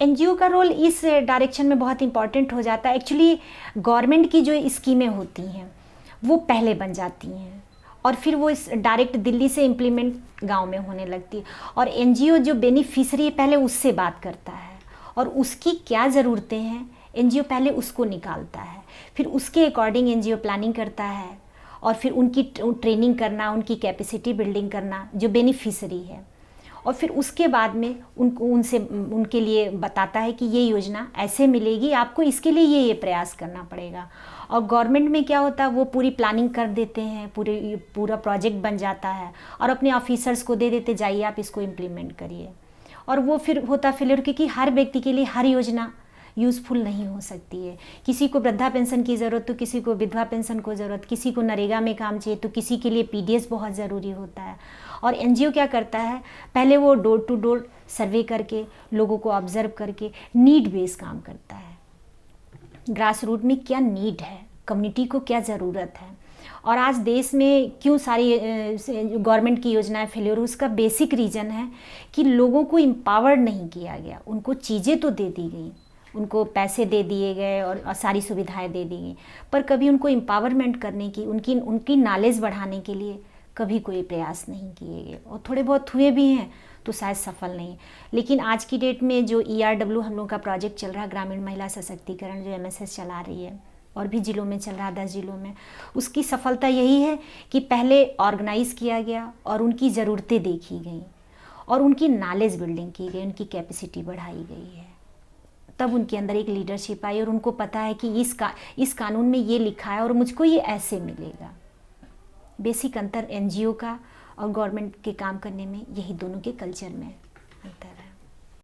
NGO का role इस direction में बहुत इंपॉर्टेंट हो जाता है। एक्चुअली गवर्नमेंट की जो स्कीमें होती हैं वो पहले बन जाती हैं और फिर वो इस डायरेक्ट दिल्ली से इम्प्लीमेंट गांव में होने लगती है, और एनजीओ जो बेनिफिशरी है पहले उससे बात करता है और उसकी क्या ज़रूरतें हैं एनजीओ पहले उसको निकालता है, फिर उसके अकॉर्डिंग एनजीओ प्लानिंग करता है और फिर उनकी ट्रेनिंग करना, उनकी कैपेसिटी बिल्डिंग करना जो बेनिफिशरी है, और फिर उसके बाद में उनके लिए बताता है कि ये योजना ऐसे मिलेगी, आपको इसके लिए ये प्रयास करना पड़ेगा। और गवर्नमेंट में क्या होता है वो पूरी प्लानिंग कर देते हैं, पूरा प्रोजेक्ट बन जाता है और अपने ऑफिसर्स को दे देते, जाइए आप इसको इम्प्लीमेंट करिए। और वो फिर होता फेलियर, क्योंकि हर व्यक्ति के लिए हर योजना यूज़फुल नहीं हो सकती है। किसी को वृद्धा पेंशन की ज़रूरत तो किसी को विधवा पेंशन को ज़रूरत, किसी को नरेगा में काम चाहिए तो किसी के लिए पीडीएस बहुत ज़रूरी होता है। और एनजीओ क्या करता है, पहले वो डोर टू डोर सर्वे करके लोगों को ऑब्जर्व करके नीड बेस काम करता है, ग्रास रूट में क्या नीड है, कम्युनिटी को क्या ज़रूरत है। और आज देश में क्यों सारी गवर्नमेंट की योजनाएं फेलियर, उसका बेसिक रीज़न है कि लोगों को एम्पावर्ड नहीं किया गया। उनको चीज़ें तो दे दी गई, उनको पैसे दे दिए गए और सारी सुविधाएं दे दी गई, पर कभी उनको एम्पावरमेंट करने की, उनकी नॉलेज बढ़ाने के लिए कभी कोई प्रयास नहीं किए गए। और थोड़े बहुत हुए भी हैं तो शायद सफल नहीं। लेकिन आज की डेट में जो ERW हम लोग का प्रोजेक्ट चल रहा है, ग्रामीण महिला सशक्तिकरण, जो MSS चला रही है और भी ज़िलों में चल रहा है, 10 ज़िलों में, उसकी सफलता यही है कि पहले ऑर्गेनाइज़ किया गया और उनकी ज़रूरतें देखी गई और उनकी नॉलेज बिल्डिंग की गई, उनकी कैपेसिटी बढ़ाई गई है। तब उनके अंदर एक लीडरशिप आई और उनको पता है कि इस कानून में ये लिखा है और मुझको ये ऐसे मिलेगा। बेसिक अंतर एनजीओ का और गवर्नमेंट के काम करने में यही दोनों के कल्चर में अंतर है।